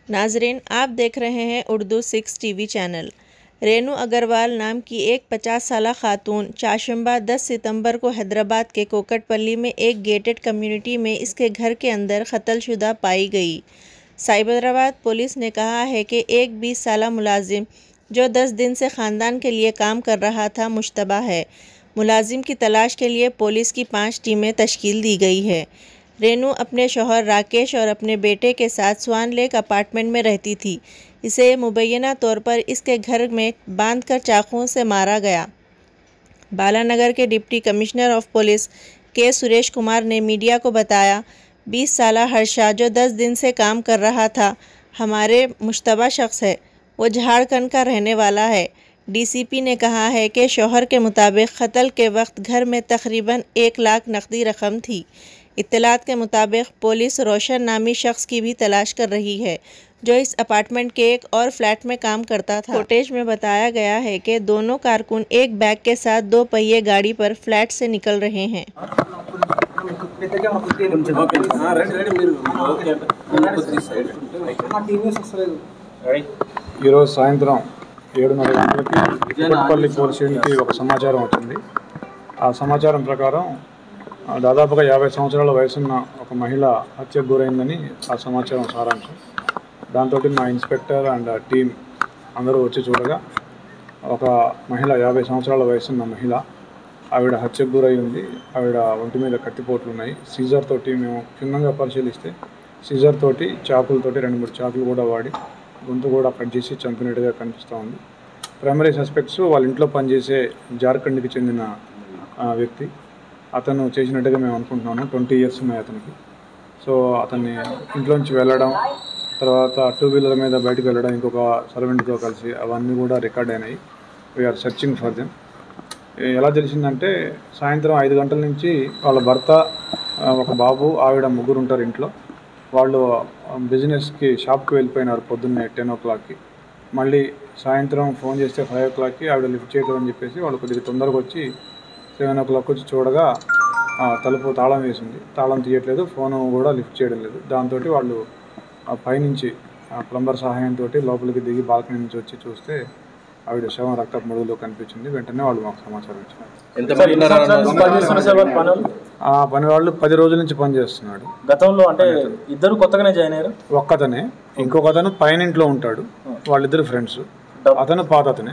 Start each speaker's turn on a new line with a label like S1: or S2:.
S1: नाजरीन, आप देख रहे हैं उर्दू 6 टीवी चैनल। रेनू अग्रवाल नाम की एक 50 साला खातून चाशंबा 10 सितंबर को हैदराबाद के कोकटपल्ली में एक गेटेड कम्युनिटी में इसके घर के अंदर कत्लशुदा पाई गई। साइबराबाद पुलिस ने कहा है कि एक 20 साला मुलाजिम जो 10 दिन से ख़ानदान के लिए काम कर रहा था मुश्तबा है। मुलाजिम की तलाश के लिए पुलिस की 5 टीमें तश्कील दी गई है। रेनू अपने शौहर राकेश और अपने बेटे के साथ स्वान लेक अपार्टमेंट में रहती थी। इसे मुबैना तौर पर इसके घर में बांधकर चाकुओं से मारा गया। बालानगर के डिप्टी कमिश्नर ऑफ पुलिस के सुरेश कुमार ने मीडिया को बताया, 20 साला हर्षा जो 10 दिन से काम कर रहा था हमारे मुश्तबा शख्स है। वो झारखंड का रहने वाला है। डीसीपी ने कहा है कि शौहर के मुताबिक कत्ल के वक्त घर में तकरीबन 1 लाख नकदी रकम थी। इत्तलात के मुताबिक पुलिस रोशन नामी शख्स की भी तलाश कर रही है जो इस अपार्टमेंट के एक और फ्लैट में काम करता था। फुटेज में बताया गया है कि दोनों कारकुन एक बैग के साथ 2 पहिए गाड़ी पर फ्लैट से निकल रहे हैं।
S2: సాయంత్రం 7:30 గంటలకి కోకట్పల్లి పోలీస్ స్టేషన్కి ఒక సమాచారం వచ్చింది। ఆ సమాచారం ప్రకారం దాదాపుగా 50 సంవత్సరాల వయసున్న ఒక మహిళ హత్యకు గురైందని ఆ సమాచారం సారాంశం। దాంతో మా ఇన్స్పెక్టర్ అండ్ టీం అందరూ వచ్చి చూడగా ఒక మహిళ 50 సంవత్సరాల వయసున్న మహిళ ఆవిడ హత్యకు గురై ఉంది। ఆవిడ ఒంటి మీద కత్తిపోట్లు ఉన్నాయి। సీజర్ తోటి మేము క్షుణ్ణంగా పరిశీలిస్తే సీజర్ తోటి చాకులతోటి 2-3 చాకులు కూడా వాడి గొంతు కూడా కట్ చేసి చంపినట్టుగా కనిపిస్తూ ఉంది। ప్రైమరీ సస్పెక్ట్స్ వాళ్ళ ఇంట్లో పనిచేసే జార్ఖండ్కి చెందిన వ్యక్తి అతను చేసినట్టుగా మేము అనుకుంటున్నాము। 20 ఇయర్స్ ఉన్నాయి అతనికి। సో అతన్ని ఇంట్లోంచి వెళ్ళడం, తర్వాత 2 వీలర్ మీద బయటకు వెళ్ళడం ఇంకొక సర్వెంట్తో కలిసి అవన్నీ కూడా రికార్డ్ అయినాయి। We're searching for them. ఎలా తెలిసిందంటే సాయంత్రం 5 గంటల నుంచి వాళ్ళ భర్త, ఒక బాబు, ఆవిడ ముగ్గురు ఉంటారు ఇంట్లో। వాళ్ళు బిజినెస్కి షాప్కి వెళ్ళిపోయినారు పొద్దున్నే 10 o'clockకి। మళ్ళీ సాయంత్రం ఫోన్ చేస్తే 5 o'clockకి ఆవిడ లిఫ్ట్ చేయలేదని చెప్పేసి వాళ్ళు కొద్దిగా తొందరగా వచ్చి 7 o'clock వచ్చి చూడగా తలుపు తాళం వేసింది। తాళం తీయట్లేదు, ఫోను కూడా లిఫ్ట్ చేయడం లేదు। దాంతో వాళ్ళు పైనుంచి ప్లంబర్ సహాయంతో లోపలికి దిగి బాల్కనీ నుంచి వచ్చి చూస్తే ఆవిడ శవం రక్తపు మడుగులో కనిపించింది। వెంటనే వాళ్ళు మాకు సమాచారం ఇచ్చారు। ఆ పని వాళ్ళు 10 రోజుల నుంచి పనిచేస్తున్నాడు।
S3: గతంలో అంటే ఇద్దరు కొత్తగానే జాయిన్ అయ్యారు।
S2: ఒక్కతనే, ఇంకొక అతను పైన ఇంట్లో ఉంటాడు। వాళ్ళిద్దరు ఫ్రెండ్స్। అతను పాత అతనే।